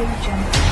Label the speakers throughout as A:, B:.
A: AudioJungle.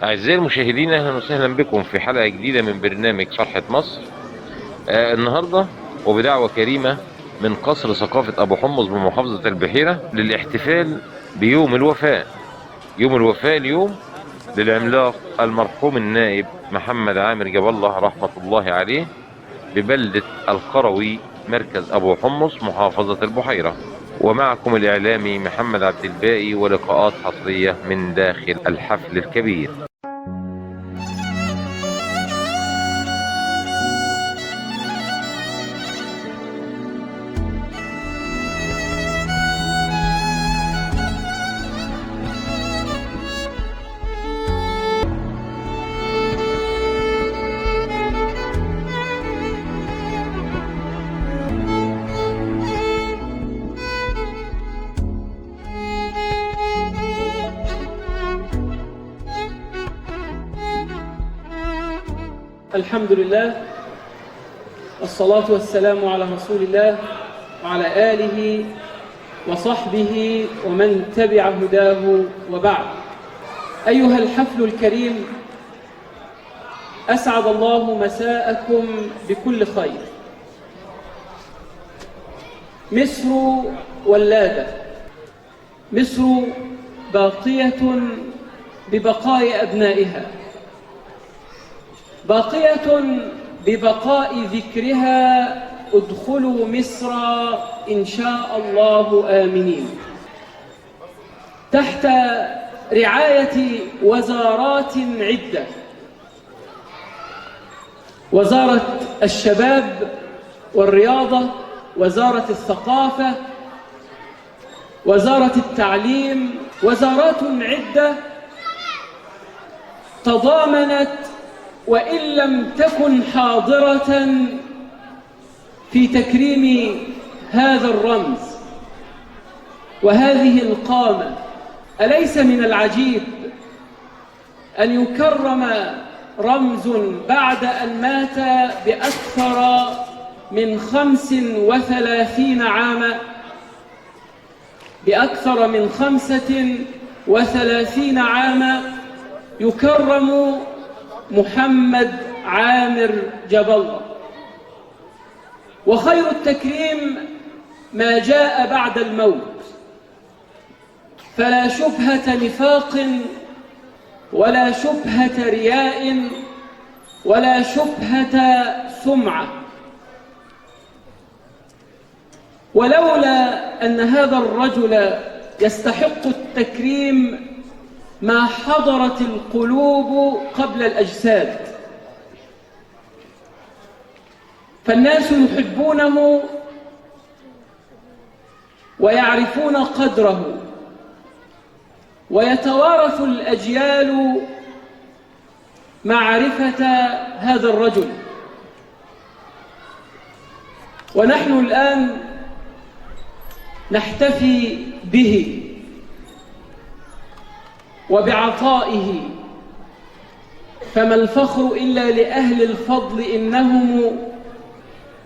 B: أعزائي المشاهدين، أهلا وسهلا بكم في حلقة جديدة من برنامج فرحة مصر. النهاردة وبدعوة كريمة من قصر ثقافة أبو حمص بمحافظة البحيرة للاحتفال بيوم الوفاء. يوم الوفاء اليوم للعملاق المرحوم النائب محمد عامر جاب الله رحمة الله عليه ببلدة القروي مركز أبو حمص محافظة البحيرة. ومعكم الإعلامي محمد عبد الباقي ولقاءات حصرية من داخل الحفل الكبير.
C: الحمد لله، الصلاة والسلام على رسول الله وعلى آله وصحبه ومن تبع هداه، وبعد. أيها الحفل الكريم، أسعد الله مساءكم بكل خير. مصر ولادة، مصر باقية ببقاء أبنائها، باقية ببقاء ذكرها. ادخلوا مصر إن شاء الله آمنين، تحت رعاية وزارات عدة: وزارة الشباب والرياضة، وزارة الثقافة، وزارة التعليم، وزارات عدة تضامنت وإن لم تكن حاضرة في تكريم هذا الرمز وهذه القامة. أليس من العجيب أن يكرم رمز بعد أن مات بأكثر من 35 عاما، بأكثر من 35 عاما يكرم محمد عامر جاب الله. وخير التكريم ما جاء بعد الموت، فلا شبهة نفاق ولا شبهة رياء ولا شبهة سمعة. ولولا أن هذا الرجل يستحق التكريم ما حضرت القلوب قبل الأجساد، فالناس يحبونه ويعرفون قدره، ويتوارث الأجيال معرفة هذا الرجل. ونحن الآن نحتفي به وبعطائه، فما الفخر إلا لأهل الفضل، إنهم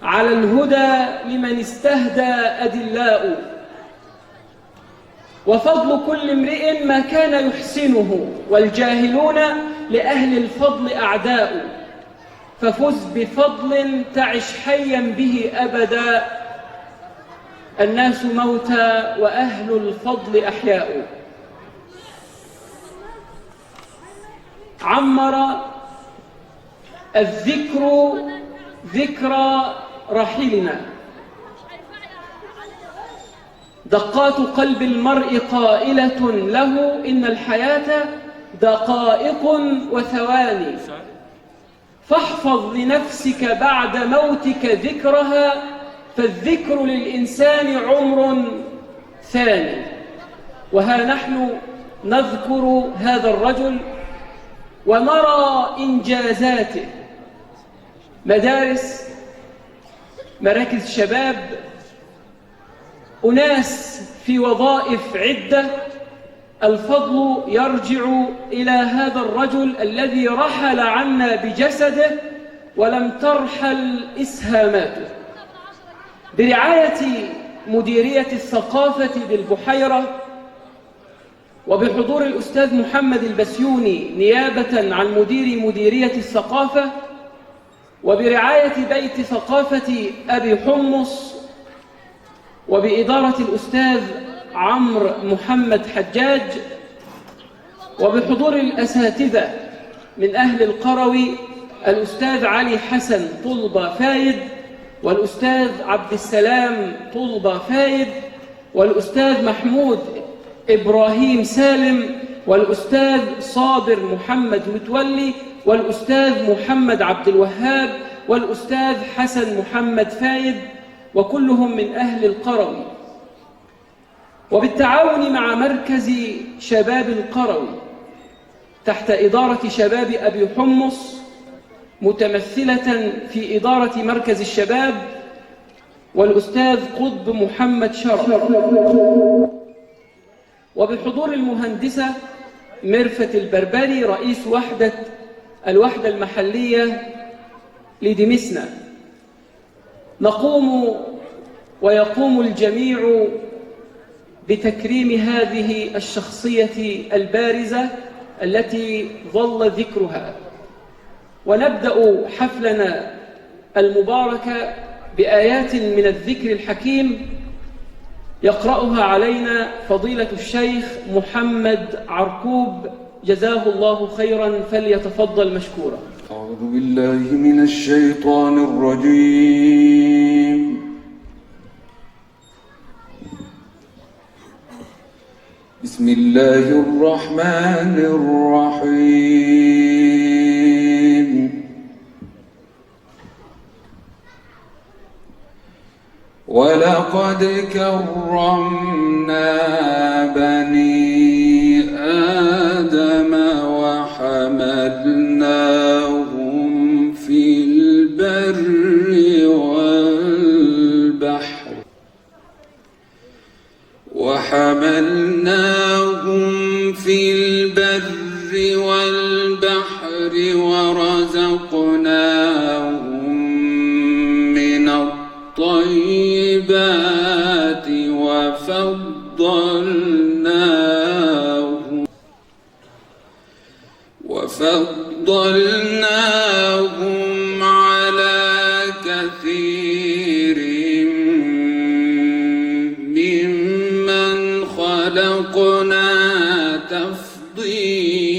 C: على الهدى لمن استهدى أدلاء. وفضل كل امرئ ما كان يحسنه، والجاهلون لأهل الفضل أعداء. ففز بفضل تعش حيا به أبدا، الناس موتى وأهل الفضل أحياء. عمر الذكر ذكرى رحيلنا، دقات قلب المرء قائلة له إن الحياة دقائق وثواني، فاحفظ لنفسك بعد موتك ذكرها، فالذكر للإنسان عمر ثاني. وها نحن نذكر هذا الرجل ونرى إنجازاته، مدارس، مراكز شباب، أناس في وظائف عدة. الفضل يرجع إلى هذا الرجل الذي رحل عنا بجسده ولم ترحل إسهاماته. برعاية مديرية الثقافة بالبحيرة وبحضور الأستاذ محمد البسيوني نيابة عن مديرية الثقافة، وبرعاية بيت ثقافة أبي حمص، وبإدارة الأستاذ عمرو محمد حجاج، وبحضور الأساتذة من أهل القروي الأستاذ علي حسن طلبة فايد، والأستاذ عبد السلام طلبة فايد، والأستاذ محمود إبراهيم سالم، والأستاذ صابر محمد متولي، والأستاذ محمد عبد الوهاب، والأستاذ حسن محمد فايد، وكلهم من أهل القروي. وبالتعاون مع مركز شباب القروي تحت إدارة شباب أبي حمص، متمثلة في إدارة مركز الشباب والأستاذ قطب محمد شرف، وبحضور المهندسة مرفت البربري رئيس الوحدة المحلية لدمسنا. نقوم ويقوم الجميع بتكريم هذه الشخصية البارزة التي ظل ذكرها. ونبدأ حفلنا المبارك بآيات من الذكر الحكيم يقرأها علينا فضيلة الشيخ محمد عركوب، جزاه الله خيرا، فليتفضل مشكورا.
A: أعوذ بالله من الشيطان الرجيم. بسم الله الرحمن الرحيم. ولقد كرمنا بني آدم وحملناهم في البر والبحر ورزقناهم من الطيبات وفضلناهم على كثير ممن خلقنا تفضيلا.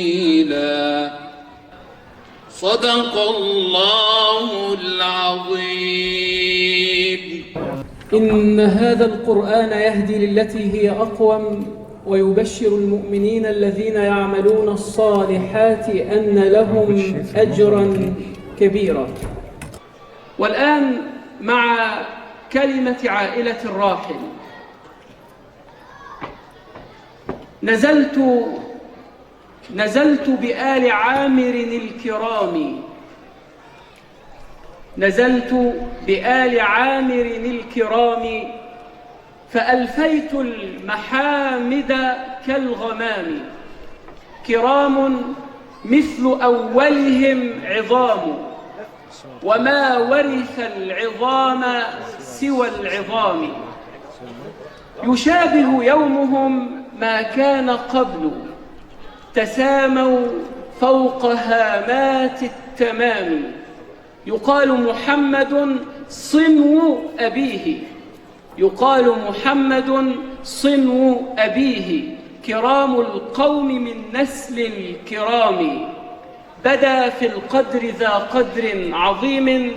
A: صدق الله العظيم.
C: إن هذا القرآن يهدي للتي هي أقوم ويبشر المؤمنين الذين يعملون الصالحات أن لهم أجرا كبيرا. والآن مع كلمة عائلة الراحل. نزلت بآل عامر الكرام، نزلت بآل عامر الكرام، فألفيت المحامد كالغمام، كرام مثل أولهم عظام، وما ورث العظام سوى العظام، يشابه يومهم ما كان قبل، تساموا فوق هامات التمام، يقال محمد صنو أبيه، يقال محمد صنو أبيه، كرام القوم من نسل الكرام، بدا في القدر ذا قدر عظيم،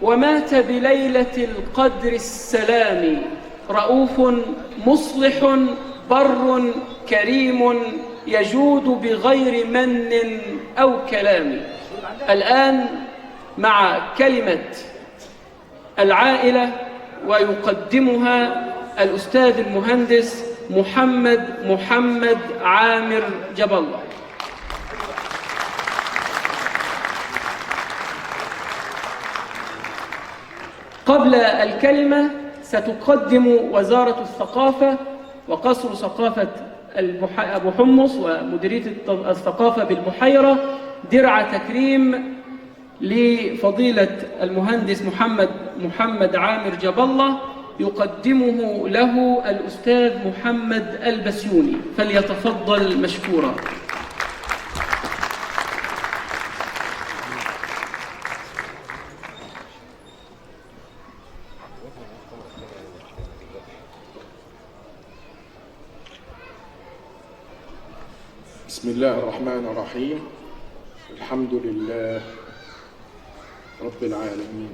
C: ومات بليلة القدر السلام، رؤوف مصلح بر كريم، يجود بغير من أو كلام. الآن مع كلمة العائلة ويقدمها الأستاذ المهندس محمد عامر جاب الله. قبل الكلمة ستقدم وزارة الثقافة وقصر ثقافة أبو حمص ومديرية الثقافة بالبحيرة درع تكريم لفضيلة المهندس محمد عامر جاب الله، يقدمه له الأستاذ محمد البسيوني، فليتفضل مشكورا.
D: بسم الله الرحمن الرحيم. الحمد لله رب العالمين.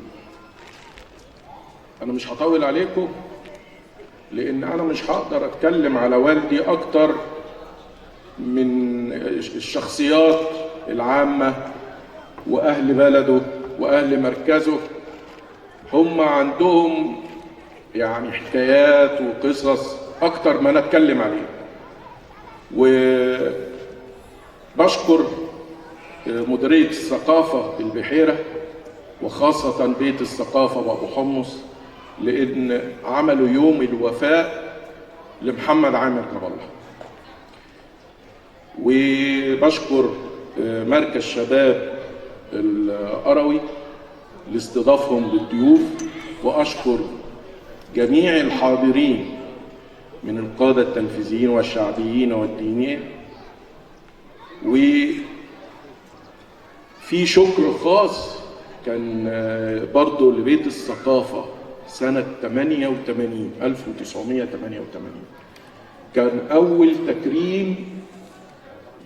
D: أنا مش هطول عليكم لأن أنا مش هقدر أتكلم على والدي أكتر من الشخصيات العامة وأهل بلده وأهل مركزه. هم عندهم يعني حكايات وقصص أكتر ما نتكلم عليها. وبشكر مديرية الثقافة بالبحيرة وخاصة بيت الثقافة وأبو حمص لأن عملوا يوم الوفاء لمحمد عامر جاب الله. وبشكر مركز شباب القروي لاستضافهم للضيوف، وأشكر جميع الحاضرين من القادة التنفيذيين والشعبيين والدينيين. وفي شكر خاص كان برضو لبيت الثقافة سنة 1988 كان أول تكريم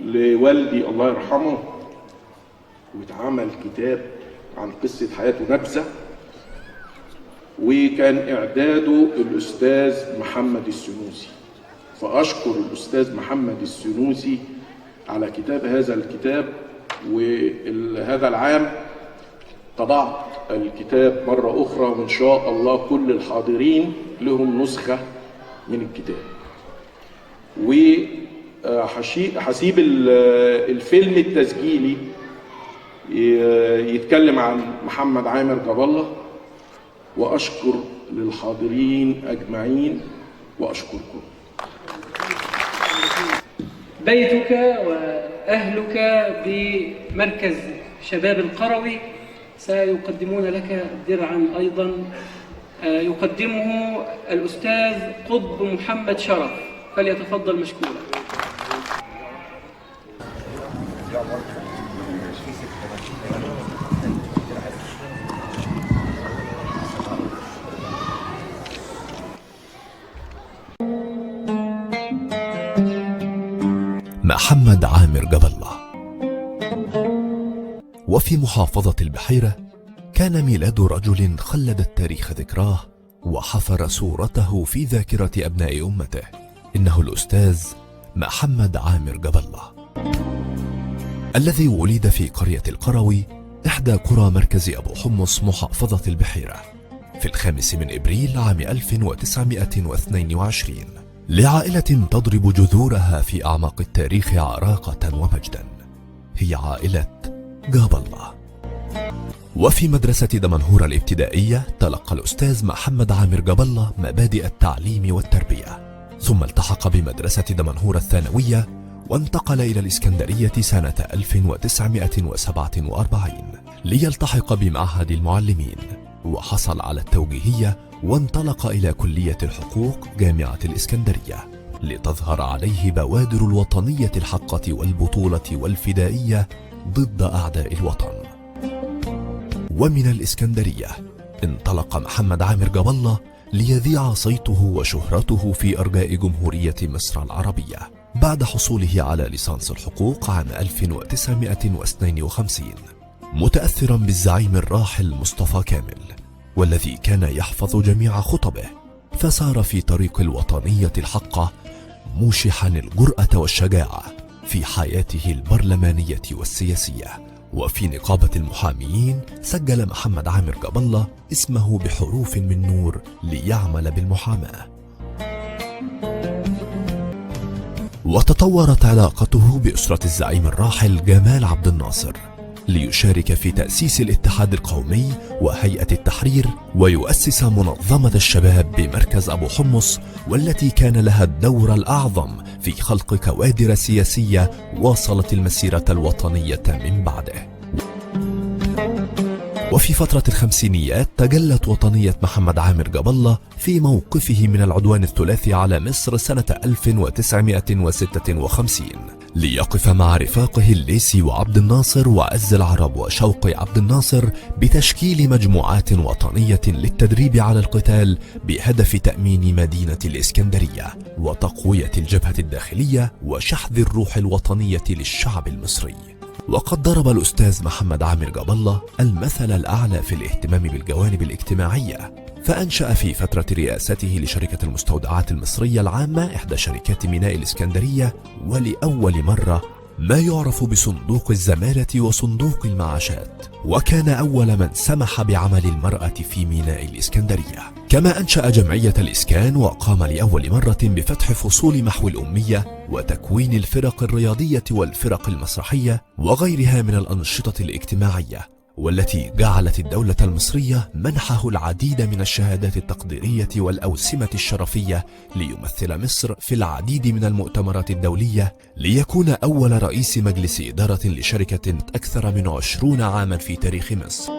D: لوالدي الله يرحمه، واتعمل كتاب عن قصة حياته نبذة، وكان إعداده الأستاذ محمد السنوسي. فأشكر الأستاذ محمد السنوسي على كتاب هذا الكتاب. وهذا العام طبعت الكتاب مرة أخرى، وإن شاء الله كل الحاضرين لهم نسخة من الكتاب. وحسيب الفيلم التسجيلي يتكلم عن محمد عامر جاب الله. وأشكر للحاضرين أجمعين وأشكركم.
C: بيتك وأهلك بمركز شباب القروي سيقدمون لك درعا أيضا يقدمه الأستاذ قطب محمد شرف، فليتفضل مشكورا.
E: محمد عامر جاب الله. وفي محافظة البحيرة كان ميلاد رجل خلد التاريخ ذكراه وحفر صورته في ذاكرة أبناء أمته. إنه الأستاذ محمد عامر جاب الله، الذي ولد في قرية القروي، إحدى قرى مركز أبو حمص محافظة البحيرة، في 5 أبريل عام 1922، لعائلة تضرب جذورها في أعماق التاريخ عراقة ومجدا. هي عائلة جاب الله. وفي مدرسة دمنهور الابتدائية تلقى الأستاذ محمد عامر جاب الله مبادئ التعليم والتربية، ثم التحق بمدرسة دمنهور الثانوية، وانتقل إلى الإسكندرية سنة 1947 ليلتحق بمعهد المعلمين، وحصل على التوجيهية، وانطلق إلى كلية الحقوق جامعة الإسكندرية لتظهر عليه بوادر الوطنية الحقة والبطولة والفدائية ضد أعداء الوطن. ومن الإسكندرية انطلق محمد عامر جاب الله ليذيع صيته وشهرته في أرجاء جمهورية مصر العربية بعد حصوله على ليسانس الحقوق عام 1952، متأثرا بالزعيم الراحل مصطفى كامل، والذي كان يحفظ جميع خطبه، فسار في طريق الوطنية الحقة موشحا الجرأة والشجاعة في حياته البرلمانية والسياسية. وفي نقابة المحاميين سجل محمد عامر جاب الله اسمه بحروف من نور ليعمل بالمحاماة. وتطورت علاقته بأسرة الزعيم الراحل جمال عبد الناصر ليشارك في تأسيس الاتحاد القومي وهيئة التحرير، ويؤسس منظمة الشباب بمركز أبو حمص، والتي كان لها الدور الأعظم في خلق كوادر سياسية واصلت المسيرة الوطنية من بعده. وفي فترة الخمسينيات تجلت وطنية محمد عامر جاب الله في موقفه من العدوان الثلاثي على مصر سنة 1956 ليقف مع رفاقه الليثي وعبد الناصر وعز العرب وشوقي عبد الناصر بتشكيل مجموعات وطنية للتدريب على القتال بهدف تأمين مدينة الإسكندرية وتقوية الجبهة الداخلية وشحذ الروح الوطنية للشعب المصري. وقد ضرب الأستاذ محمد عامر جاب الله المثل الأعلى في الاهتمام بالجوانب الاجتماعية، فأنشأ في فترة رئاسته لشركة المستودعات المصرية العامة إحدى شركات ميناء الإسكندرية ولأول مرة ما يعرف بصندوق الزمالة وصندوق المعاشات، وكان أول من سمح بعمل المرأة في ميناء الإسكندرية. كما أنشأ جمعية الإسكان، وقام لأول مرة بفتح فصول محو الأمية وتكوين الفرق الرياضية والفرق المسرحية وغيرها من الأنشطة الاجتماعية، والتي جعلت الدولة المصرية منحه العديد من الشهادات التقديرية والأوسمة الشرفية ليمثل مصر في العديد من المؤتمرات الدولية، ليكون أول رئيس مجلس إدارة لشركة أكثر من 20 عاما في تاريخ مصر.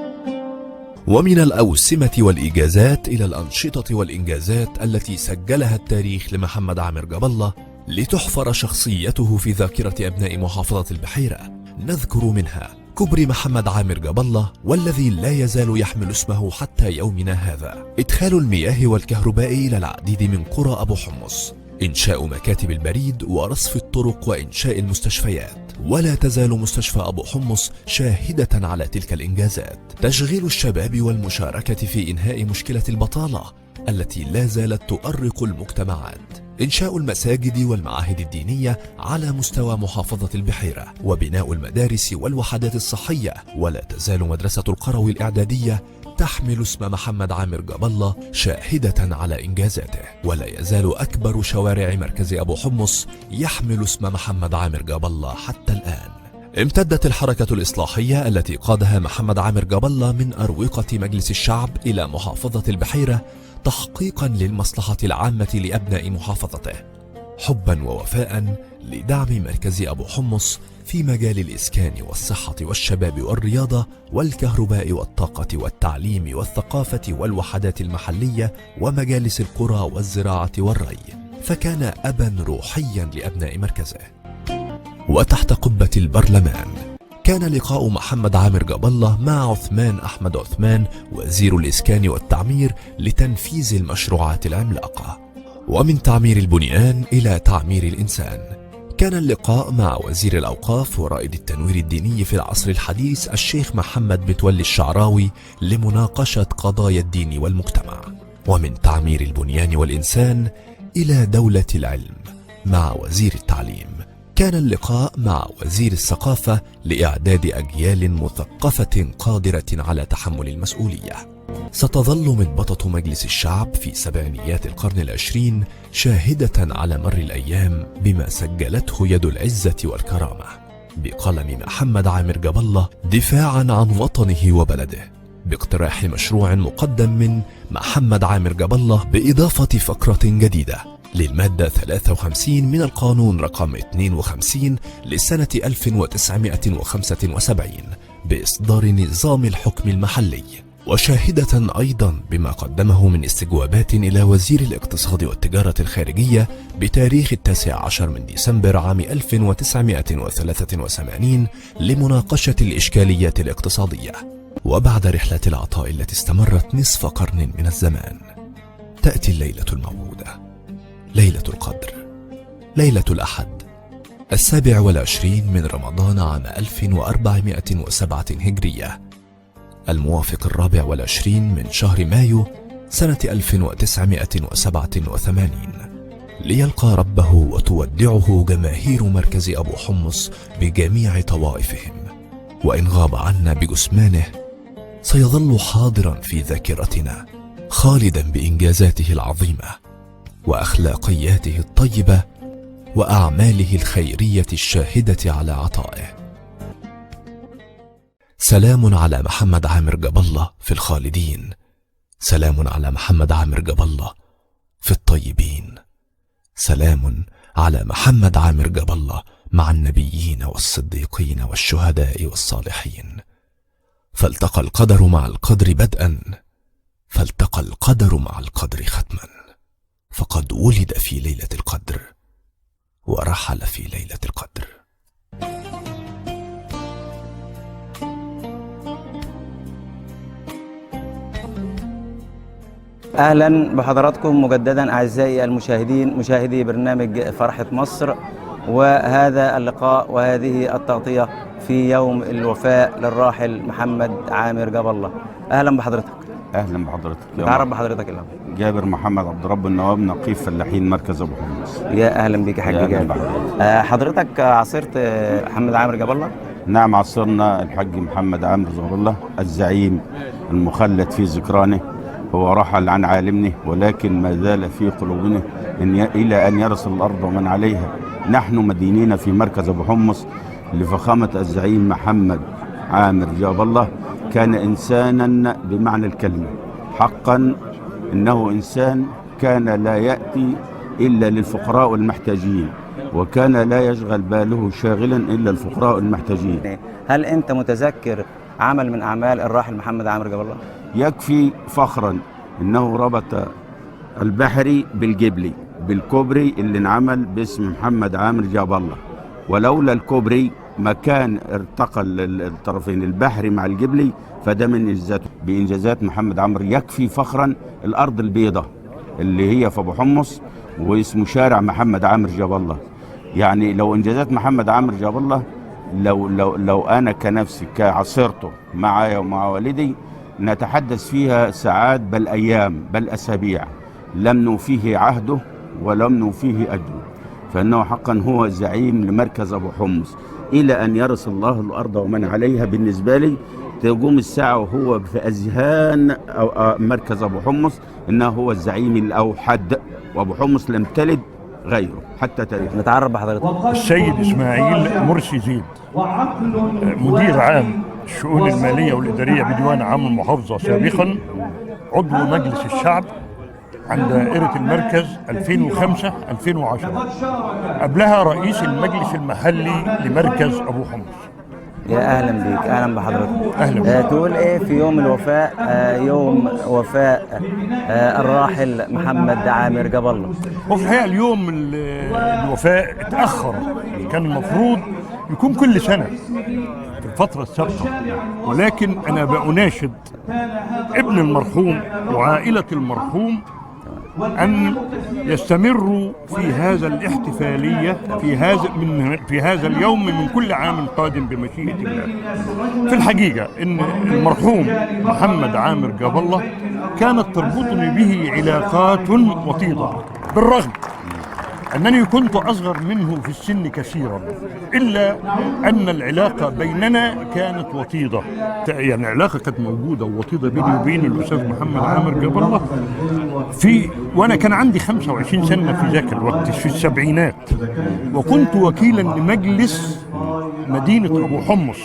E: ومن الأوسمة والإيجازات إلى الأنشطة والإنجازات التي سجلها التاريخ لمحمد عامر جاب الله لتحفر شخصيته في ذاكرة أبناء محافظة البحيرة، نذكر منها كوبري محمد عامر جاب الله، والذي لا يزال يحمل اسمه حتى يومنا هذا، إدخال المياه والكهرباء إلى العديد من قرى أبو حمص، إنشاء مكاتب البريد ورصف الطرق وإنشاء المستشفيات، ولا تزال مستشفى أبو حمص شاهدة على تلك الإنجازات، تشغيل الشباب والمشاركة في إنهاء مشكلة البطالة التي لا زالت تؤرق المجتمعات، إنشاء المساجد والمعاهد الدينية على مستوى محافظة البحيرة، وبناء المدارس والوحدات الصحية، ولا تزال مدرسة القروي الإعدادية تحمل اسم محمد عامر جاب الله شاهدة على إنجازاته، ولا يزال أكبر شوارع مركز أبو حمص يحمل اسم محمد عامر جاب الله حتى الآن. امتدت الحركة الإصلاحية التي قادها محمد عامر جاب الله من أروقة مجلس الشعب إلى محافظة البحيرة تحقيقا للمصلحة العامة لأبناء محافظته، حبا ووفاء لدعم مركز أبو حمص في مجال الإسكان والصحة والشباب والرياضة والكهرباء والطاقة والتعليم والثقافة والوحدات المحلية ومجالس القرى والزراعة والري، فكان أبا روحيا لأبناء مركزه. وتحت قبة البرلمان كان لقاء محمد عامر جاب الله مع عثمان أحمد عثمان وزير الإسكان والتعمير لتنفيذ المشروعات العملاقة، ومن تعمير البنيان إلى تعمير الإنسان. كان اللقاء مع وزير الأوقاف ورائد التنوير الديني في العصر الحديث الشيخ محمد متولي الشعراوي لمناقشة قضايا الدين والمجتمع. ومن تعمير البنيان والإنسان إلى دولة العلم مع وزير التعليم. كان اللقاء مع وزير الثقافة لإعداد أجيال مثقفة قادرة على تحمل المسؤولية. ستظل منبطة مجلس الشعب في سبعينيات القرن العشرين شاهدة على مر الأيام بما سجلته يد العزة والكرامة بقلم محمد عامر جاب الله دفاعا عن وطنه وبلده، باقتراح مشروع مقدم من محمد عامر جاب الله بإضافة فقرة جديدة للمادة 53 من القانون رقم 52 لسنة 1975 بإصدار نظام الحكم المحلي، وشاهدة أيضا بما قدمه من استجوابات إلى وزير الاقتصاد والتجارة الخارجية بتاريخ 19 من ديسمبر عام 1983 لمناقشة الإشكاليات الاقتصادية. وبعد رحلة العطاء التي استمرت نصف قرن من الزمان، تأتي الليلة الموعودة، ليلة القدر، ليلة الأحد 27 من رمضان عام 1407 هجرية، الموافق 24 من شهر مايو سنة 1987، ليلقى ربه وتودعه جماهير مركز أبو حمص بجميع طوائفهم. وإن غاب عنا بجسمانه سيظل حاضرا في ذاكرتنا، خالدا بإنجازاته العظيمة وأخلاقياته الطيبة وأعماله الخيرية الشاهدة على عطائه. سلام على محمد عامر جاب الله في الخالدين، سلام على محمد عامر جاب الله في الطيبين، سلام على محمد عامر جاب الله مع النبيين والصديقين والشهداء والصالحين. فالتقى القدر مع القدر بدءا، فالتقى القدر مع القدر ختما، فقد ولد في ليلة القدر ورحل في ليلة القدر.
F: أهلا بحضراتكم مجددا أعزائي المشاهدين، مشاهدي برنامج فرحة مصر، وهذا اللقاء وهذه التغطية في يوم الوفاء للراحل محمد عامر جاب الله. أهلا بحضرتك.
G: اهلا بحضرتك.
F: تعرف بحضرتك الأول.
G: جابر محمد عبد رب النواب، نقيب فلاحين مركز ابو حمص.
F: يا اهلا بيك يا حاج جابر. حضرتك عاصرت محمد عامر جاب الله؟
G: نعم، عاصرنا الحاج محمد عامر جاب الله الزعيم المخلد في ذكرانه. هو رحل عن عالمنا ولكن ما زال في قلوبنا الى ان يرث الارض ومن عليها. نحن مدينين في مركز ابو حمص لفخامه الزعيم محمد عامر جاب الله. كان إنسانا بمعنى الكلمة، حقا إنه إنسان كان لا يأتي إلا للفقراء والمحتاجين، وكان لا يشغل باله شاغلا إلا الفقراء والمحتاجين.
F: هل أنت متذكر عمل من أعمال الراحل محمد عامر جاب الله؟
G: يكفي فخرا إنه ربط البحري بالجبلي بالكوبري اللي انعمل باسم محمد عامر جاب الله، ولولا الكوبري ما كان ارتقى الطرفين البحري مع الجبلي، فده من بإنجازات محمد عامر. يكفي فخرا الأرض البيضاء اللي هي في أبو حمص واسمه شارع محمد عامر جاب الله. يعني لو إنجازات محمد عامر جاب الله لو أنا كنفسي كعصرته معايا ومع والدي نتحدث فيها ساعات بل أيام بل أسابيع، لم نوفيه عهده ولم نوفيه أجره، فإنه حقا هو زعيم لمركز أبو حمص إلى أن يرث الله الأرض ومن عليها. بالنسبة لي تقوم الساعة وهو في أذهان مركز أبو حمص إنه هو الزعيم الأوحد، وأبو حمص لم تلد غيره حتى تاريخ.
F: نتعرف بحضرتك.
H: السيد إسماعيل مرسي زيد، مدير عام الشؤون المالية والإدارية بديوان عام المحافظة سابقا، عضو مجلس الشعب عن دائرة المركز 2005-2010، قبلها رئيس المجلس المحلي لمركز أبو حمص.
F: يا أهلا بيك. أهلا بحضرتك.
H: أهلا.
F: تقول إيه في يوم الوفاء، يوم وفاء الراحل محمد عامر جاب الله؟
H: وفي الحقيقة اليوم الوفاء اتأخر، كان المفروض يكون كل سنة في الفترة السابقة، ولكن أنا بأناشد ابن المرحوم وعائلة المرحوم أن يستمروا في هذا الاحتفالية في هذا اليوم من كل عام قادم بمشيئة الله. في الحقيقة إن المرحوم محمد عامر جاب الله كانت تربطني به علاقات وطيدة، بالرغم أنني كنت أصغر منه في السن كثيرا، إلا أن العلاقة بيننا كانت وطيدة. يعني علاقة كانت موجودة ووطيدة بيني وبين الأستاذ محمد عامر جاب الله وأنا كان عندي 25 سنة في ذاك الوقت، في السبعينات، وكنت وكيلا لمجلس مدينة أبو حمص.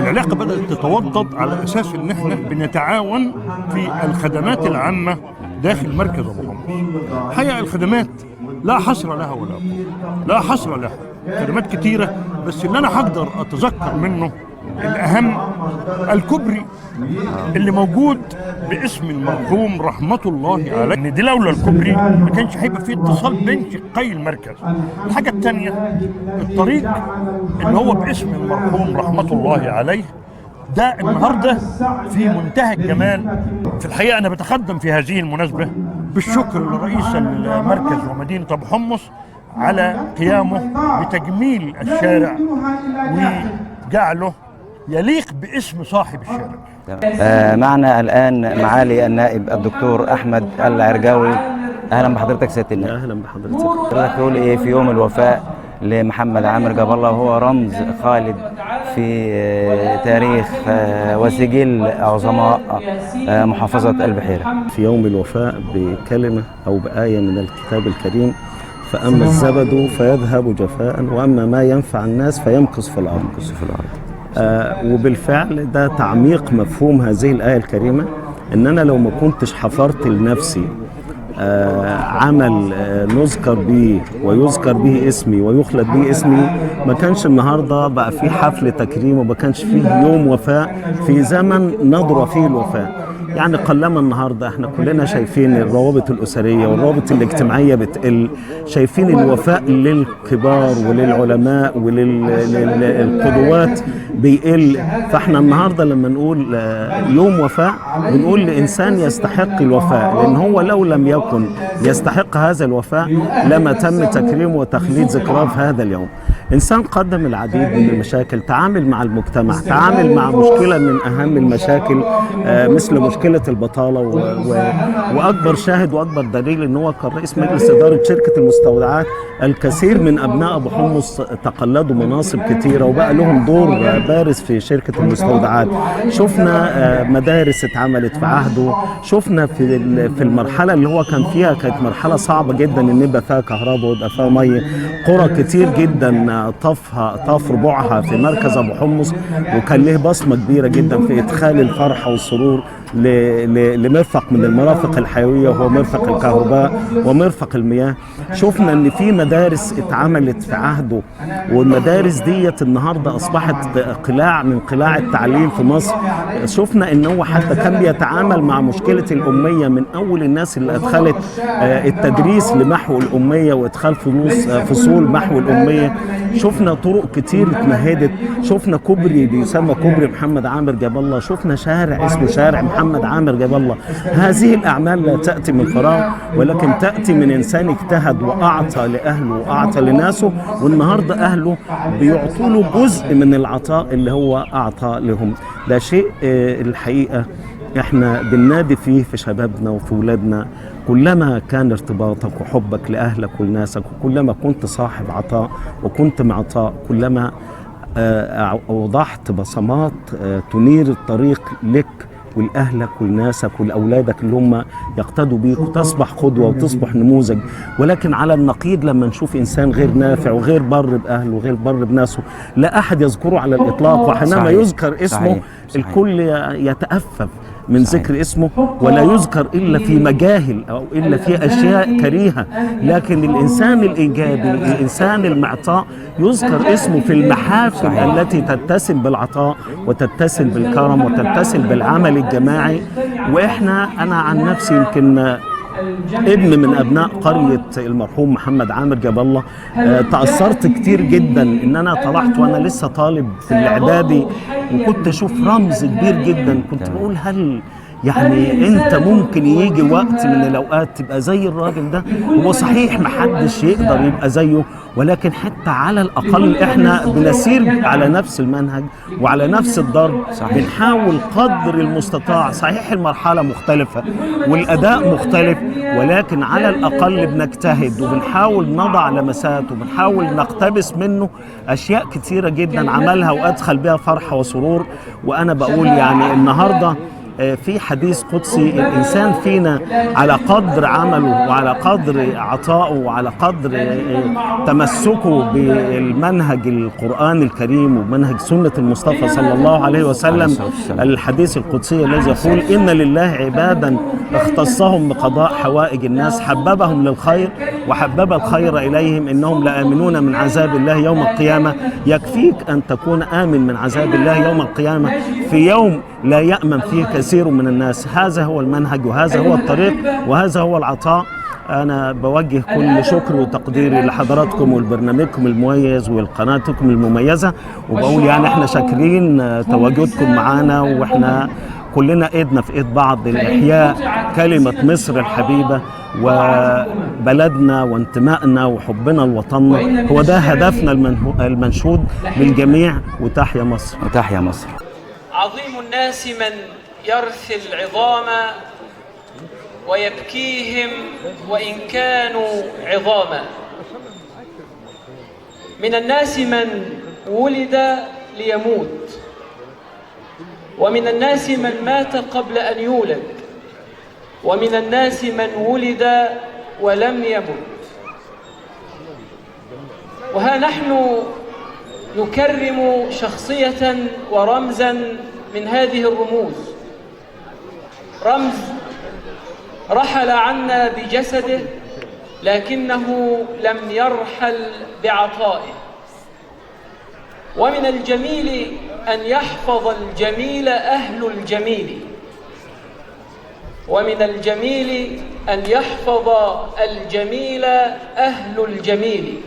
H: العلاقة بدأت تتوضد على أساس أن احنا بنتعاون في الخدمات العامة داخل مركز أبو حمص. حقيقة الخدمات لا حصر لها ولا قوة، لا حصر لها، خدمات كتيرة، بس اللي أنا هقدر أتذكر منه الأهم الكوبري اللي موجود باسم المرحوم رحمة الله عليه. إن دي لولا الكوبري ما كانش هيبقى فيه اتصال بين شقي المركز. الحاجة الثانية الطريق اللي هو باسم المرحوم رحمة الله عليه ده النهارده في منتهى الجمال. في الحقيقة أنا بتقدم في هذه المناسبة بالشكر لرئيس المركز ومدينة أبو حمص على قيامه بتجميل الشارع وجعله يليق باسم صاحب الشارع.
F: معنا الآن معالي النائب الدكتور أحمد العرجاوي. أهلا بحضرتك سيادة النائب.
I: أهلا بحضرتك.
F: حضرتك تقول إيه في يوم الوفاء لمحمد عامر جاب الله، وهو رمز خالد في تاريخ وسجل عظماء محافظة البحيرة؟
I: في يوم الوفاء بكلمة أو بآية من الكتاب الكريم: فأما الزبد فيذهب جفاء وأما ما ينفع الناس فيمكث في الأرض. وبالفعل ده تعميق مفهوم هذه الآية الكريمة، إن أنا لو ما كنتش حفرت لنفسي عمل نذكر به ويذكر به اسمي ويخلد به اسمي، ما كانش النهارده بقى في حفل تكريم وما كانش فيه يوم وفاء في زمن نضر فيه الوفاء. يعني قلما النهارده احنا كلنا شايفين الروابط الأسرية والروابط الاجتماعية بتقل، شايفين الوفاء للكبار وللعلماء وللقدوات بيقل. فاحنا النهارده لما نقول يوم وفاء بنقول لإنسان يستحق الوفاء، لأن هو لو لم يكن يستحق هذا الوفاء لما تم تكريمه وتخليد ذكراه في هذا اليوم. إنسان قدم العديد من المشاكل، تعامل مع المجتمع، تعامل مع مشكلة من أهم المشاكل مثل مشكلة البطالة، وأكبر شاهد وأكبر دليل إن هو كان رئيس مجلس إدارة شركة المستودعات. الكثير من أبناء أبو حمص تقلدوا مناصب كتيرة وبقى لهم دور بارز في شركة المستودعات. شفنا مدارس اتعملت في عهده، شفنا في المرحلة اللي هو كان فيها كانت مرحلة صعبة جدا إن يبقى فيها كهرباء ويبقى فيها مية. قرى كتير جدا طاف ربوعها في مركز أبو حمص، وكان له بصمة كبيرة جدا في إدخال الفرحة والسرور لمرفق من المرافق الحيوية، وهو مرفق الكهرباء ومرفق المياه. شفنا ان في مدارس اتعملت في عهده، والمدارس ديت النهارده اصبحت قلاع من قلاع التعليم في مصر. شفنا ان هو حتى كان بيتعامل مع مشكلة الأمية، من اول الناس اللي ادخلت التدريس لمحو الأمية وادخال فصول محو الأمية. شفنا طرق كتير اتمهدت، شفنا كوبري بيسمى كوبري محمد عامر جاب الله، شفنا شارع اسمه شارع محمد عامر جاب الله. هذه الأعمال لا تأتي من فراغ، ولكن تأتي من إنسان اجتهد وأعطى لأهله وأعطى لناسه، والنهاردة أهله بيعطوا له جزء من العطاء اللي هو أعطى لهم. ده شيء الحقيقة احنا بننادي فيه في شبابنا وفي ولادنا. كلما كان ارتباطك وحبك لأهلك ولناسك، وكلما كنت صاحب عطاء وكنت معطاء، كلما أوضحت بصمات تنير الطريق لك ولأهلك ولناسك ولأولادك اللي هم يقتدوا بيك، وتصبح قدوة وتصبح نموذج. ولكن على النقيض لما نشوف إنسان غير نافع وغير بر بأهله وغير بر بناسه لا أحد يذكره على الإطلاق، وحينما يذكر اسمه الكل يتأفف من ذكر اسمه، ولا يذكر إلا في مجاهل أو إلا في أشياء كريهة. لكن الإنسان الإيجابي، الإنسان المعطاء، يذكر اسمه في المحافل التي تتسم بالعطاء وتتسم بالكرم وتتسم بالعمل الجماعي. أنا عن نفسي يمكن ابن من أبناء قرية المرحوم محمد عامر جاب الله، تأثرت كتير جدا إن أنا طلعت وأنا لسه طالب في الإعدادي، وكنت أشوف رمز كبير جدا. كنت بقول هل يعني انت ممكن يجي وقت من الاوقات تبقى زي الراجل ده. هو صحيح محدش يقدر يبقى زيه، ولكن حتى على الاقل احنا بنسير على نفس المنهج وعلى نفس الضرب. بنحاول قدر المستطاع، صحيح المرحله مختلفه والاداء مختلف، ولكن على الاقل بنجتهد وبنحاول نضع لمسات وبنحاول نقتبس منه اشياء كتيره جدا عملها وادخل بها فرحه وسرور. وانا بقول يعني النهارده في حديث قدسي، الإنسان فينا على قدر عمله وعلى قدر عطائه وعلى قدر تمسكه بالمنهج القرآن الكريم ومنهج سنة المصطفى صلى الله عليه وسلم. الحديث القدسي الذي يقول إن لله عبادا اختصهم بقضاء حوائج الناس، حببهم للخير وحبب الخير إليهم، إنهم لآمنون من عذاب الله يوم القيامة. يكفيك أن تكون آمن من عذاب الله يوم القيامة في يوم لا يأمن فيه كثير من الناس. هذا هو المنهج وهذا هو الطريق وهذا هو العطاء. أنا بوجه كل شكر وتقديري لحضراتكم ولبرنامجكم المميز ولقناتكم المميزة، وبقول يعني احنا شاكرين تواجدكم معانا، واحنا كلنا ايدنا في ايد بعض لإحياء كلمة مصر الحبيبة وبلدنا وانتمائنا وحبنا لوطننا. هو ده هدفنا المنشود للجميع. وتحيا مصر.
F: وتحيا مصر.
C: عظيم الناس من يرثي العظام ويبكيهم وإن كانوا عظاما. من الناس من ولد ليموت، ومن الناس من مات قبل أن يولد، ومن الناس من ولد ولم يمت. وها نحن نكرم شخصية ورمزا من هذه الرموز، رمز رحل عنا بجسده لكنه لم يرحل بعطائه. ومن الجميل أن يحفظ الجميل أهل الجميل، ومن الجميل أن يحفظ الجميل أهل الجميل،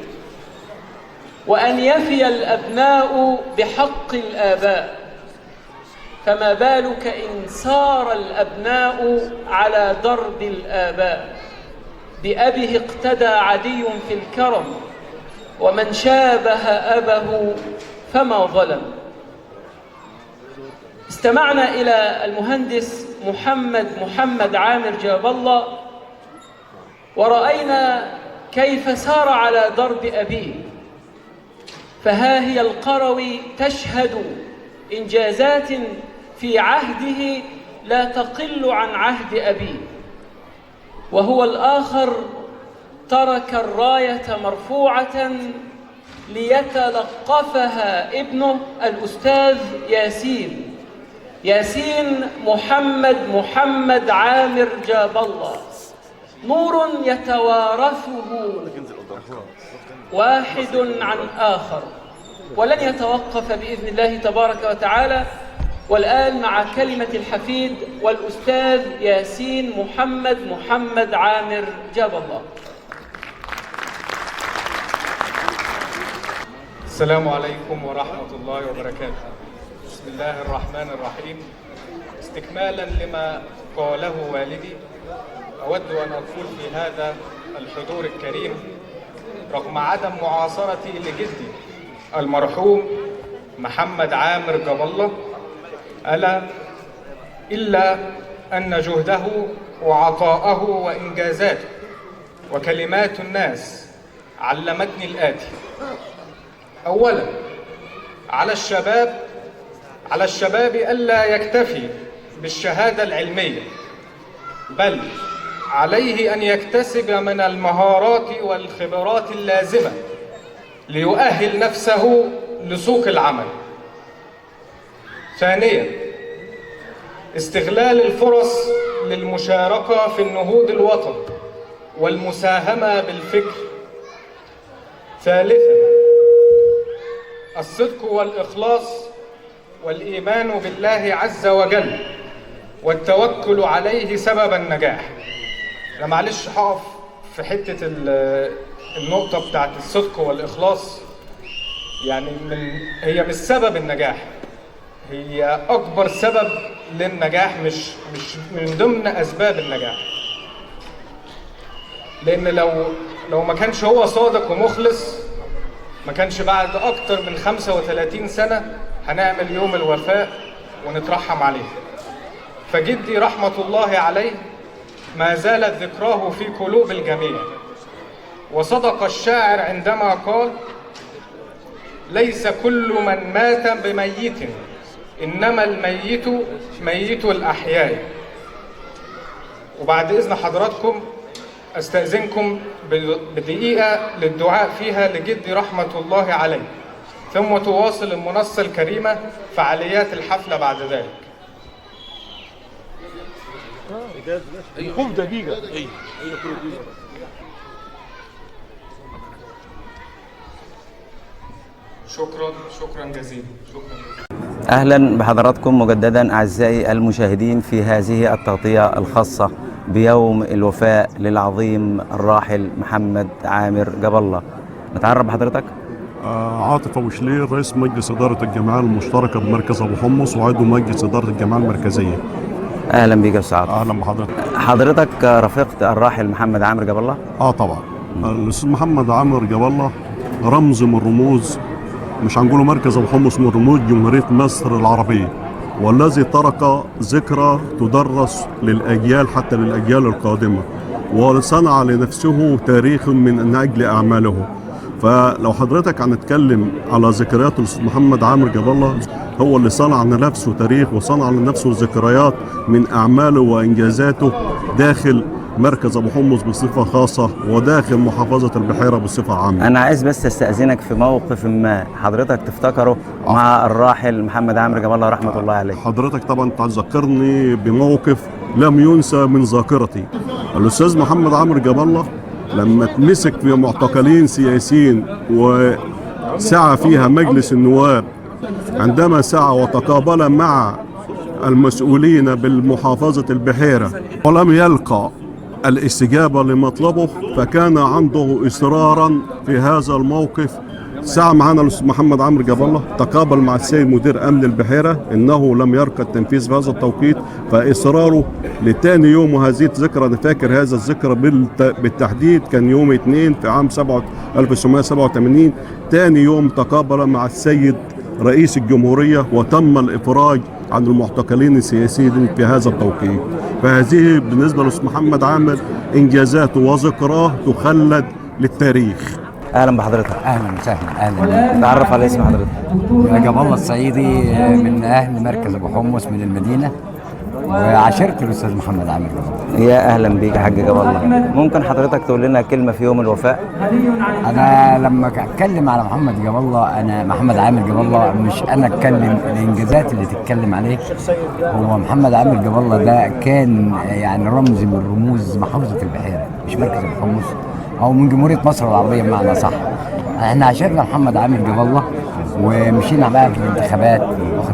C: وأن يفي الأبناء بحق الآباء. فما بالك إن سار الأبناء على درب الآباء. بأبه اقتدى عدي في الكرم، ومن شابه أبه فما ظلم. استمعنا إلى المهندس محمد عامر جاب الله، ورأينا كيف سار على درب أبيه. فها هي القروي تشهد إنجازات في عهده لا تقل عن عهد أبيه، وهو الآخر ترك الراية مرفوعة ليتلقفها ابنه الأستاذ ياسين محمد عامر جاب الله. نور يتوارثه واحد عن آخر ولن يتوقف بإذن الله تبارك وتعالى. والآن مع كلمة الحفيد والأستاذ ياسين محمد عامر جاب الله.
J: السلام عليكم ورحمة الله وبركاته. بسم الله الرحمن الرحيم. استكمالا لما قاله والدي، أود أن أقول في هذا الحضور الكريم رغم عدم معاصرتي لجدي المرحوم محمد عامر جاب الله إلا أن جهده وعطاءه وإنجازاته وكلمات الناس علمتني الآتي: أولا، على الشباب ألا يكتفي بالشهادة العلمية، بل عليه أن يكتسب من المهارات والخبرات اللازمة ليؤهل نفسه لسوق العمل. ثانيا، استغلال الفرص للمشاركة في النهوض الوطني والمساهمة بالفكر. ثالثا، الصدق والإخلاص والإيمان بالله عز وجل والتوكل عليه سبب النجاح. أنا معلش هقف في حتة النقطة بتاعت الصدق والإخلاص، يعني هي مش سبب النجاح، هي أكبر سبب للنجاح، مش من ضمن أسباب النجاح. لأن لو ما كانش هو صادق ومخلص، ما كانش بعد أكتر من 35 سنة هنعمل يوم الوفاء ونترحم عليه. فجدي رحمة الله عليه ما زالت ذكراه في قلوب الجميع. وصدق الشاعر عندما قال: ليس كل من مات بميت، إنما الميت ميت الأحياء. وبعد إذن حضراتكم أستأذنكم بدقيقة للدعاء فيها لجدي رحمة الله عليه، ثم تواصل المنصة الكريمة فعاليات الحفلة بعد ذلك.
H: قم دقيقة.
J: شكرا جزيلا.
F: أهلا بحضراتكم مجددا أعزائي المشاهدين في هذه التغطية الخاصة بيوم الوفاء للعظيم الراحل محمد عامر جاب الله. نتعرف بحضرتك؟
K: عاطف أبو شليل، رئيس مجلس إدارة الجمعية المشتركة بمركز أبو حمص وعضو مجلس إدارة الجمعية المركزية.
F: أهلا بك يا أستاذ عاطف.
K: أهلا بحضرتك.
F: حضرتك رفقت الراحل محمد عامر جاب الله؟
K: طبعا. الأستاذ محمد عامر جاب الله رمز من رموز، مش هنقوله مركز أبو حمص، من رموز جمهورية مصر العربية، والذي ترك ذكرى تدرس للأجيال حتى للأجيال القادمة، وصنع لنفسه تاريخ من أجل أعماله. فلو حضرتك هنتكلم على ذكريات الأستاذ محمد عامر جاب الله، هو اللي صنع لنفسه تاريخ وصنع لنفسه ذكريات من أعماله وإنجازاته داخل مركز أبو حمص بصفة خاصة وداخل محافظة البحيرة بصفة عامة.
F: أنا عايز بس أستأذنك في موقف ما حضرتك تفتكره مع الراحل محمد عامر جاب الله رحمة الله عليه.
K: حضرتك طبعا تذكرني بموقف لم ينسى من ذاكرتي. الأستاذ محمد عامر جاب الله لما تمسك في معتقلين سياسيين وسعى فيها مجلس النواب، عندما سعى وتقابل مع المسؤولين بالمحافظة البحيرة ولم يلقى الاستجابة لمطلبه، فكان عنده إصرارا في هذا الموقف. سعى معنا الأستاذ محمد عامر جاب الله، تقابل مع السيد مدير أمن البحيرة إنه لم يرقى التنفيذ في هذا التوقيت، فإصراره لتاني يوم. وهذه الذكرى أنا فاكر هذا الذكرى بالتحديد كان يوم 2 في عام 1987. تاني يوم تقابل مع السيد رئيس الجمهورية وتم الإفراج عن المعتقلين السياسيين في هذا التوقيت. فهذه بالنسبة للأستاذ محمد عامر إنجازاته وذكراه تخلد للتاريخ.
F: أهلا بحضرتك.
L: أهلا وسهلا. أهلا.
F: نتعرف على اسم حضرتك.
L: جاب الله الصعيدي، من أهل مركز أبو حمص من المدينة، وعاشرت الأستاذ محمد عامر.
F: يا أهلا بيك يا حاج جاب الله. ممكن حضرتك تقول لنا كلمة في يوم الوفاء؟
L: أنا لما أتكلم على محمد جاب الله، أنا محمد عامر جاب الله، مش أنا أتكلم الإنجازات اللي تتكلم عليه. هو محمد عامر جاب الله ده كان يعني رمز من رموز محافظة البحيرة، مش مركز أبو حمص أو من جمهورية مصر العربية بمعنى صح. احنا عاشرنا محمد عامر جاب الله ومشينا بقى في الانتخابات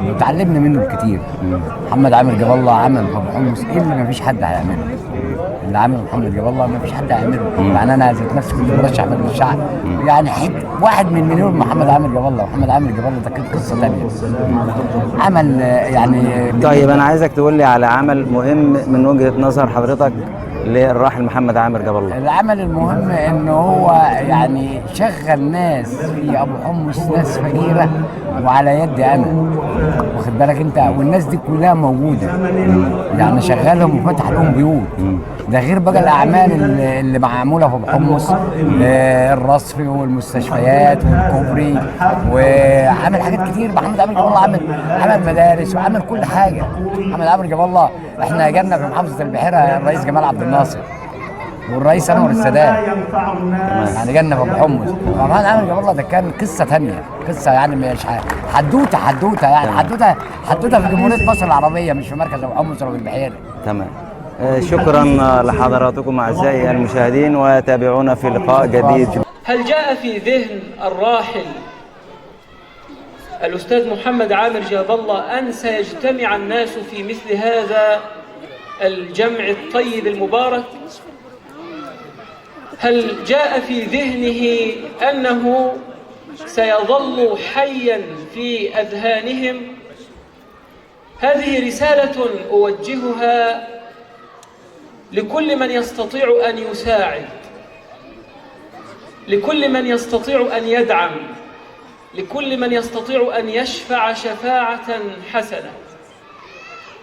L: وتعلمنا منه الكتير. محمد عامر جاب الله عمل في ابو حمص اللي ما فيش حد هيعمله. اللي عمله محمد جاب الله ما فيش حد هيعمله. يعني انا ذات نفسي كنت مرشح مجلس الشعب، يعني واحد من مليون محمد عامر جاب الله. محمد عامر جاب الله ده كانت قصه ثانيه. عمل يعني.
F: طيب انا عايزك تقول لي على عمل مهم من وجهه نظر حضرتك للراحل محمد عامر جاب الله.
L: العمل المهم ان هو يعني شغل ناس في ابو حمص، ناس فقيره وعلى يدي انا، واخد بالك انت، والناس دي كلها موجوده، يعني شغلهم وفتح لهم بيوت. ده غير بقى الاعمال اللي معموله في ابو حمص، الرصف والمستشفيات والكوبري، وعمل حاجات كتير. محمد عامر جاب الله عمل مدارس وعمل كل حاجه. محمد عامر جاب الله احنا جالنا في محافظه البحيره الرئيس جمال عبد الناصر والرئيس انور السادات، يعني جالنا في ابو حمص. محمد عامر جاب الله ده كان قصه ثانيه، قصه يعني مش حدوته يعني حدوته في جمهوريه مصر العربيه، مش في مركز ابو حمص ولا في البحيره.
F: تمام. شكرا لحضراتكم اعزائي المشاهدين، وتابعونا في لقاء جديد.
C: هل جاء في ذهن الراحل الأستاذ محمد عامر جاب الله أن سيجتمع الناس في مثل هذا الجمع الطيب المبارك؟ هل جاء في ذهنه أنه سيظل حيا في أذهانهم هذه رسالة أوجهها لكل من يستطيع أن يساعد، لكل من يستطيع أن يدعم، لكل من يستطيع أن يشفع شفاعة حسنة،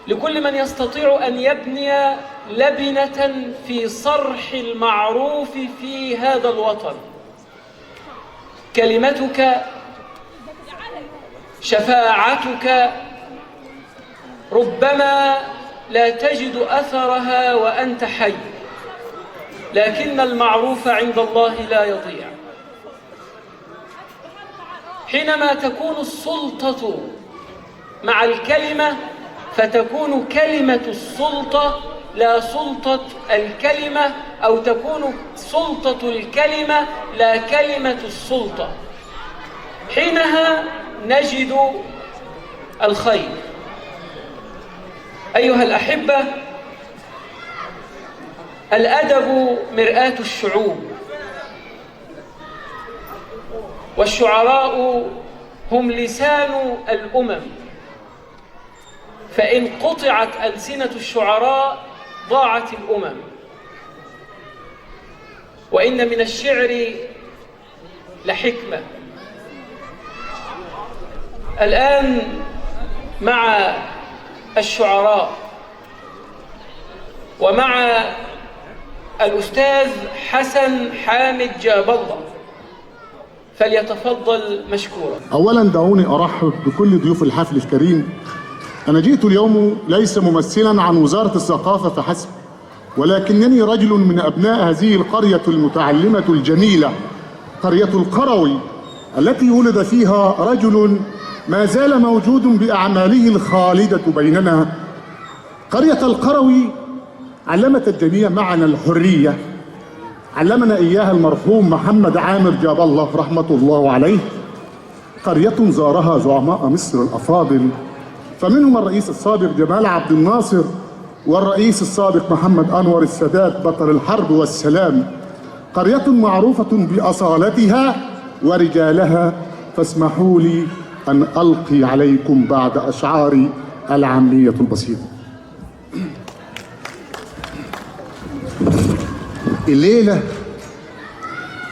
C: لكل من يستطيع أن يبني لبنة في صرح المعروف في هذا الوطن. كلمتك، شفاعتك ربما لا تجد أثرها وأنت حي، لكن المعروف عند الله لا يضيع. حينما تكون السلطة مع الكلمة فتكون كلمة السلطة لا سلطة الكلمة، أو تكون سلطة الكلمة لا كلمة السلطة. حينها نجد الخير. أيها الأحبة، الأدب مرآة الشعوب، والشعراء هم لسان الأمم، فإن قطعت ألسنة الشعراء ضاعت الأمم. وإن من الشعر لحكمة. الآن مع الشعراء ومع الأستاذ حسن حامد جاب الله، فليتفضل مشكورا.
M: أولا دعوني أرحب بكل ضيوف الحفل الكريم. أنا جئت اليوم ليس ممثلا عن وزارة الثقافة فحسب، ولكنني رجل من أبناء هذه القرية المتعلمة الجميلة، قرية القروي، التي ولد فيها رجل ما زال موجود بأعماله الخالدة بيننا. قرية القروي علمت الجميع معنى الحرية، علمنا إياها المرحوم محمد عامر جاب الله رحمة الله عليه. قرية زارها زعماء مصر الأفاضل، فمنهم الرئيس السابق جمال عبد الناصر، والرئيس السابق محمد أنور السادات بطل الحرب والسلام. قرية معروفة بأصالتها ورجالها، فاسمحوا لي أن ألقي عليكم بعد أشعاري العامية البسيطة.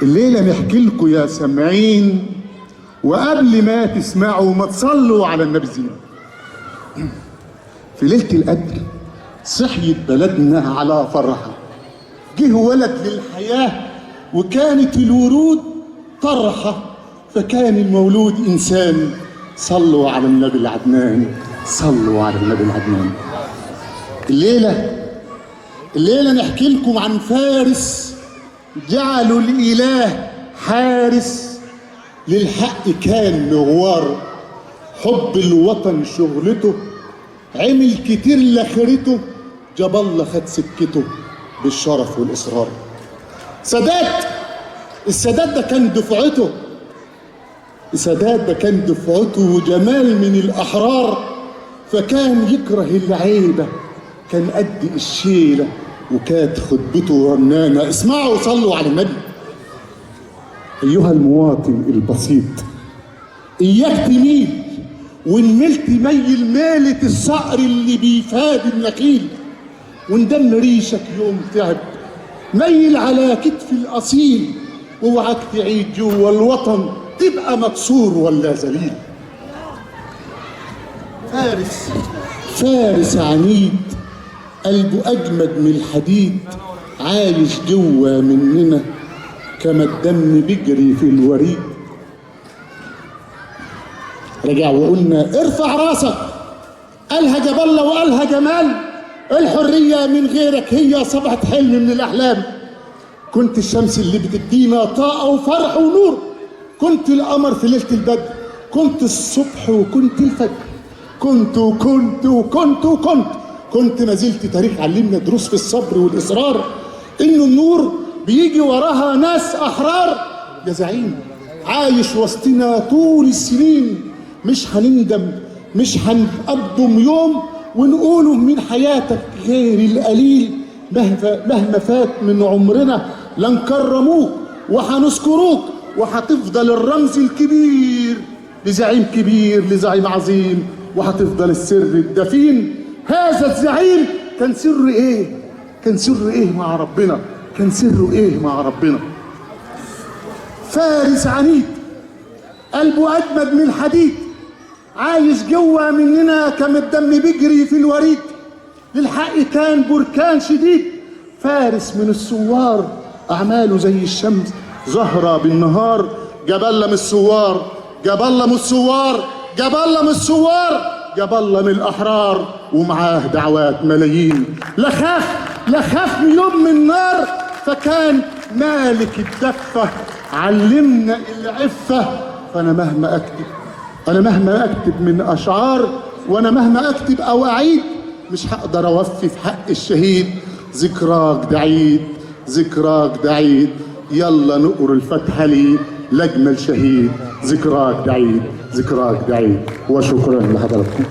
M: الليلة نحكي لكم يا سامعين، وقبل ما تسمعوا ما تصلوا على النبي زين. في ليلة القدر صحيت بلدنا على فرحة، جه ولد للحياة وكانت الورود طرحة، فكان المولود إنسان. صلوا على النبي العدنان، صلوا على النبي العدنان. الليلة نحكي لكم عن فارس جعلوا الإله حارس، للحق كان مغوار، حب الوطن شغلته، عمل كتير لاخرته، جاب الله خد سكته بالشرف والإصرار. السادات ده كان دفعته، السادات ده كان دفعته جمال من الأحرار، فكان يكره العيبة، كان قد الشيلة، وكانت خطبته رنانة. اسمعوا وصلوا على النبي. أيها المواطن البسيط، إياك تميل، وإن ملت ميل مالة الصقر اللي بيفاد النخيل، وإن دم ريشك يوم تعب ميل على كتف الأصيل، واوعاك تعيد جوا الوطن تبقى مكسور ولا ذليل. فارس عنيد قلبه أجمد من الحديد، عايش جوا مننا كما الدم بيجري في الوريد. رجع وقلنا ارفع راسك، قالها جاب الله وقالها جمال، الحرية من غيرك هي صبحت حلم من الأحلام. كنت الشمس اللي بتدينا طاقة وفرح ونور، كنت القمر في ليلة البدر، كنت الصبح وكنت الفجر، كنت ما زلت. تاريخ علمنا دروس في الصبر والإصرار، إنه النور بيجي وراها ناس أحرار. يا زعيم عايش وسطنا طول السنين، مش هنندم، مش هنقدم يوم ونقوله من حياتك غير القليل. مهما فات من عمرنا لنكرموك وهنذكروك، وهتفضل الرمز الكبير لزعيم كبير، لزعيم عظيم، وهتفضل السر الدفين. هذا الزعيم كان سر ايه؟ كان سر ايه مع ربنا؟ كان سره ايه مع ربنا؟ فارس عنيد قلبه اجمد من الحديد، عايش جوه مننا كما الدم بيجري في الوريد، للحق كان بركان شديد، فارس من الثوار اعماله زي الشمس ظاهره بالنهار. جاب الله من الثوار، جاب الله من الثوار، جاب الله من الثوار، جاب الله من الاحرار، ومعاه دعوات ملايين. لا خاف من يوم من النار، فكان مالك الدفه علمنا العفه. فانا مهما اكتب من اشعار، وانا مهما اكتب او اعيد، مش هقدر اوفي في حق الشهيد. ذكراك دعيد، ذكراك دعيد، يلا نقر الفتحه لي لاجمل شهيد. ذكراك دعيد، ذكراك دعيد. وشكرا لحضراتكم.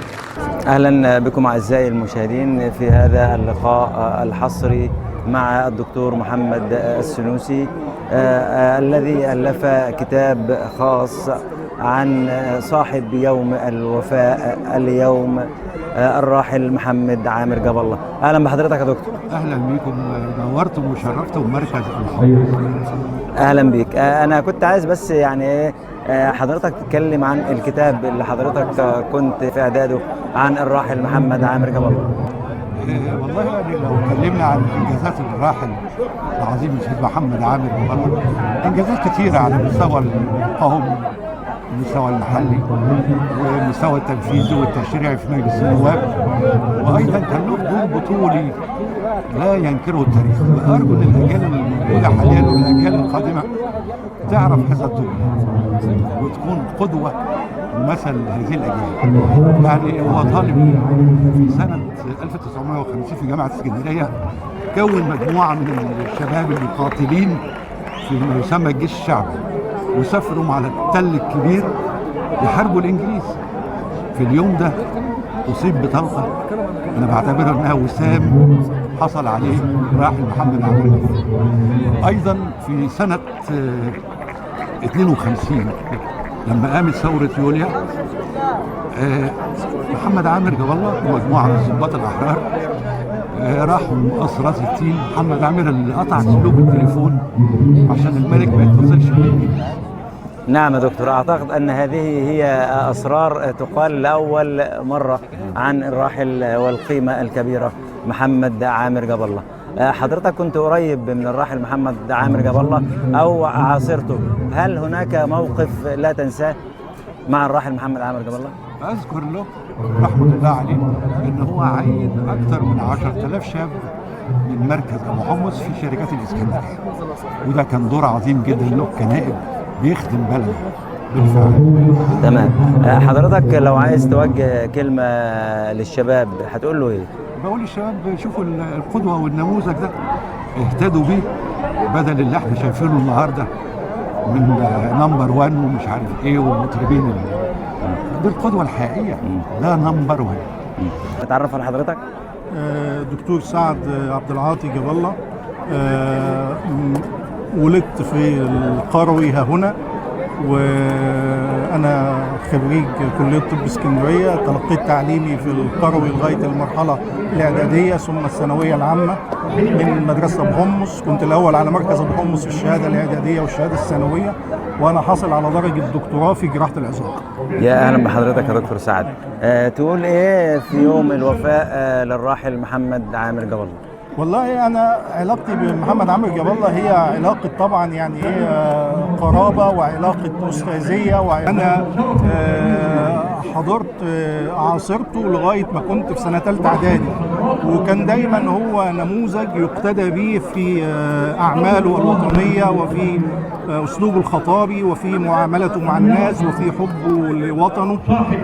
F: أهلا بكم أعزائي المشاهدين في هذا اللقاء الحصري مع الدكتور محمد السنوسي الذي ألف كتاب خاص عن صاحب يوم الوفاء اليوم الراحل محمد عامر جاب الله. أهلا بحضرتك يا دكتور.
N: أهلا بكم، نورتم وشرفتم مركز الحب.
F: أهلا بك. أنا كنت عايز بس يعني حضرتك تتكلم عن الكتاب اللي حضرتك كنت في إعداده عن الراحل محمد عامر جاب الله.
N: والله يعني لو اتكلمنا عن انجازات الراحل العظيم الشهيد محمد عامر جاب الله، انجازات كثيره على مستوى القومي، المستوى المحلي، والمستوى التنفيذي والتشريعي في مجلس النواب، وايضا كان له دور بطولي لا ينكره التاريخ. وارجو ان الاجيال الموجوده حاليا والاجيال القادمه تعرف هذا الدور وتكون قدوه ومثل هذه الاجيال. يعني هو طالب في سنه 1950 في جامعه اسكندريه، كون مجموعه من الشباب المقاتلين في ما يسمى الجيش الشعبي، وسافروا على التل الكبير يحاربوا الانجليز. في اليوم ده اصيب بطلقه انا بعتبرها انها وسام حصل عليه الراحل محمد عامر. ايضا في سنه 52 لما قامت ثوره يوليا، محمد عامر جاب الله ومجموعه من ضباط الاحرار راحوا قصر راس التين. محمد عامر اللي قطع سلوك التليفون عشان الملك ما يتصلش بيه.
F: نعم يا دكتور، أعتقد أن هذه هي أسرار تقال لأول مرة عن الراحل والقيمة الكبيرة محمد عامر جاب الله. حضرتك كنت قريب من الراحل محمد عامر جاب الله أو عاصرته، هل هناك موقف لا تنساه مع الراحل محمد عامر جاب الله؟
N: أذكر له رحمة الله عليه إن هو عين أكثر من 10,000 شاب من مركز أبو حمص في شركات الإسكندرية، وده كان دور عظيم جدا له كنائب بيخدم بلده بالفعل.
F: تمام. حضرتك لو عايز توجه كلمة للشباب هتقول له إيه؟
N: بقول للشباب شوفوا القدوة والنموذج ده اهتدوا بيه، بدل اللي احنا شايفينه النهارده من نمبر 1 ومش عارف ايه والمطربين. دي القدوة الحقيقية، ده نمبر 1.
F: اتعرف على حضرتك؟
O: دكتور سعد عبد العاطي جاب الله. ولدت في القروي ها هنا، وانا خريج كليه طب اسكندريه. تلقيت تعليمي في القروي لغايه المرحله الاعداديه ثم الثانويه العامه من مدرسه ابو حمص. كنت الاول على مركز ابو حمص في الشهاده الاعداديه والشهاده الثانويه، وانا حاصل على درجه دكتوراه في جراحه العظام.
F: يا اهلا بحضرتك يا دكتور سعد. تقول ايه في يوم الوفاء للراحل محمد عامر جاب الله؟
O: والله انا علاقتي بمحمد عامر جاب الله هي علاقه طبعا يعني ايه قرابه وعلاقه استاذيه، وانا حضرت عاصرته لغايه ما كنت في سنه ثالثه اعدادي، وكان دايما هو نموذج يقتدى به في اعماله الوطنيه وفي اسلوبه الخطابي وفي معاملته مع الناس وفي حبه لوطنه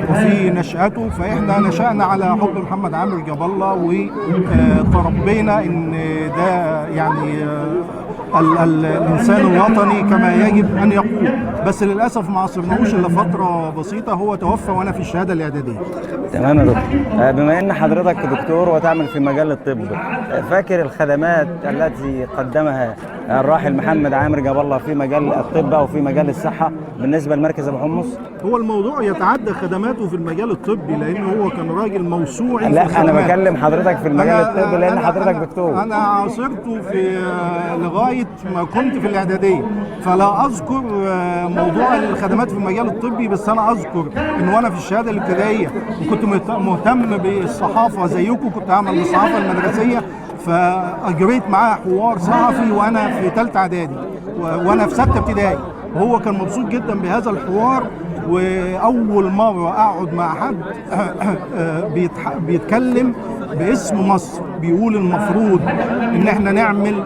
O: وفي نشأته. فاحنا نشأنا على حب محمد عامر جاب الله، وتربينا ان ده يعني الانسان الوطني كما يجب ان يقول. بس للاسف ما عاصرناهوش الا فتره بسيطه، هو توفى وانا في الشهاده الاعداديه.
F: تمام يا دكتور. بما ان حضرتك دكتور وتعمل في مجال الطب، فاكر الخدمات التي قدمها الراحل محمد عامر جاب الله في مجال الطب او في مجال الصحه بالنسبه لمركز ابو حمص؟
O: هو الموضوع يتعدى خدماته في المجال الطبي لانه هو كان راجل موسوعي.
F: لا انا بكلم حضرتك في المجال الطبي لان حضرتك دكتور.
O: انا عاصرته في لغايه ما كنت في الاعداديه، فلا اذكر موضوع الخدمات في المجال الطبي، بس انا اذكر ان وانا في الشهاده الابتدائيه وكنت مهتم بالصحافه زيكم، كنت اعمل الصحافه المدرسيه، فاجريت معاه حوار صحفي وانا في ثالثه اعدادي وانا في سته ابتدائي، وهو كان مبسوط جدا بهذا الحوار. واول مره اقعد مع حد بيتكلم باسم مصر، بيقول المفروض ان احنا نعمل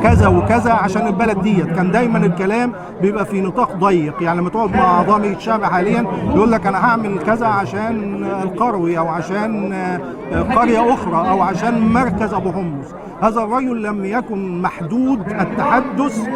O: كذا وكذا عشان البلد ديت. كان دايما الكلام بيبقى في نطاق ضيق، يعني لما تقعد مع اعضاء مجلس الشعب حاليا يقول لك انا هعمل كذا عشان القروي او عشان قريه اخرى او عشان مركز ابو حمص. هذا الرجل لم يكن محدود التحدث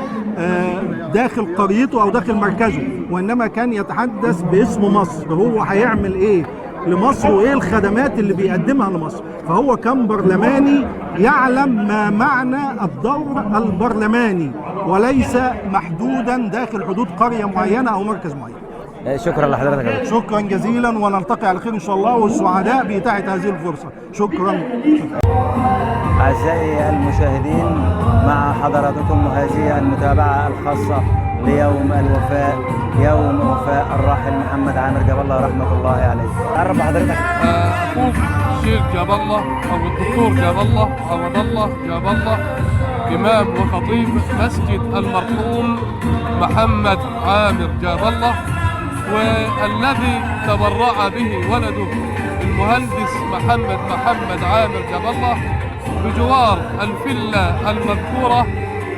O: داخل قريته او داخل مركزه، وانما كان يتحدث باسم مصر، هو هيعمل ايه لمصر وايه الخدمات اللي بيقدمها لمصر. فهو كان برلماني يعلم ما معنى الدور البرلماني وليس محدودا داخل حدود قرية معينة او مركز معين.
F: شكرا لحضرتك.
O: شكرا جزيلا ونلتقي على خير ان شاء الله، والسعداء بإتاحة هذه الفرصة. شكرا.
F: أعزائي المشاهدين، مع حضراتكم هذه المتابعة الخاصة ليوم الوفاء، يوم وفاء الراحل محمد عامر جاب الله رحمة الله عليه. عرف حضرتك.
P: أخوك الشيخ جاب الله أو الدكتور جاب الله عوض الله جاب الله، إمام وخطيب مسجد المرحوم محمد عامر جاب الله، والذي تبرع به ولده المهندس محمد عامر جاب الله بجوار الفيلا المذكورة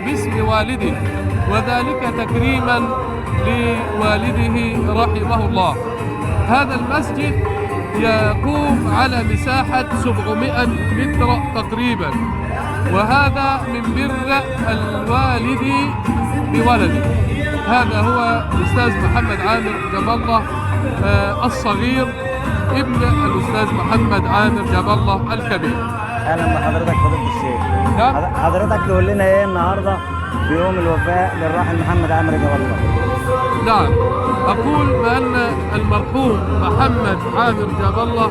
P: باسم والده، وذلك تكريما لوالده رحمه الله. هذا المسجد يقوم على مساحة 700 متر تقريبا، وهذا من بر الوالد بولده. هذا هو الأستاذ محمد عامر جاب الله الصغير ابن الأستاذ محمد عامر جاب الله الكبير.
F: أهلا بحضرتك فضيلة الشيخ. حضرتك تقول لنا إيه النهارده في يوم الوفاء للراحل محمد عامر جاب الله؟
P: نعم، أقول بأن المرحوم محمد عامر جاب الله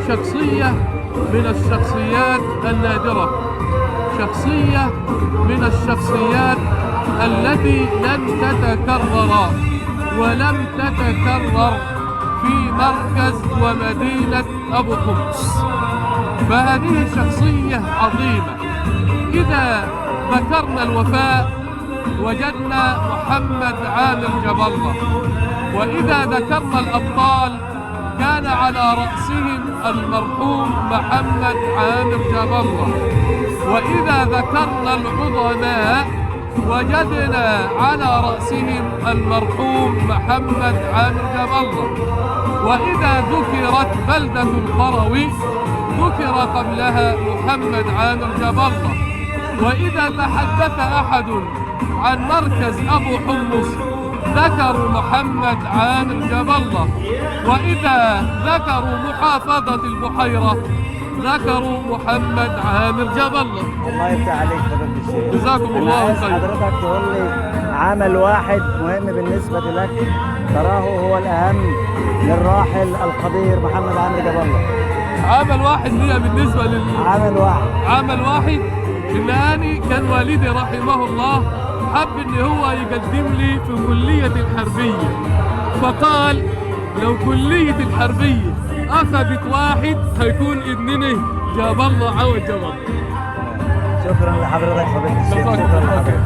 P: شخصية من الشخصيات النادرة، شخصية من الشخصيات التي لن تتكرر ولم تتكرر في مركز ومدينة أبو حمص، فهذه شخصية عظيمة. إذا ذكرنا الوفاء وجدنا محمد عامر جاب الله، وإذا ذكرنا الأبطال كان على رأسهم المرحوم محمد عامر جاب الله، وإذا ذكرنا العظماء وجدنا على رأسهم المرحوم محمد عامر جاب الله، وإذا ذكرت بلدة القروي ذكر قبلها محمد عامر جاب الله، وإذا تحدث أحد عن مركز أبو حمص ذكروا محمد عامر جاب الله، وإذا ذكروا محافظة البحيرة ذكروا محمد عامر جاب الله.
F: الله يفتح عليك فضيلة الشيخ.
P: جزاكم الله خير.
F: حضرتك تقول لي عمل واحد مهم بالنسبة لك تراه هو الأهم للراحل القدير محمد عامر جاب الله.
P: عمل واحد ليا بالنسبة عمل واحد إن أنا كان والدي رحمه الله حب إن هو يقدم لي في كلية الحربية، فقال لو كلية الحربية أخذت واحد هيكون ابنني جاب الله عوض جاب الله.
F: شكرا لحضرتك فضيلة الشيخ. شكرا لحضرتك.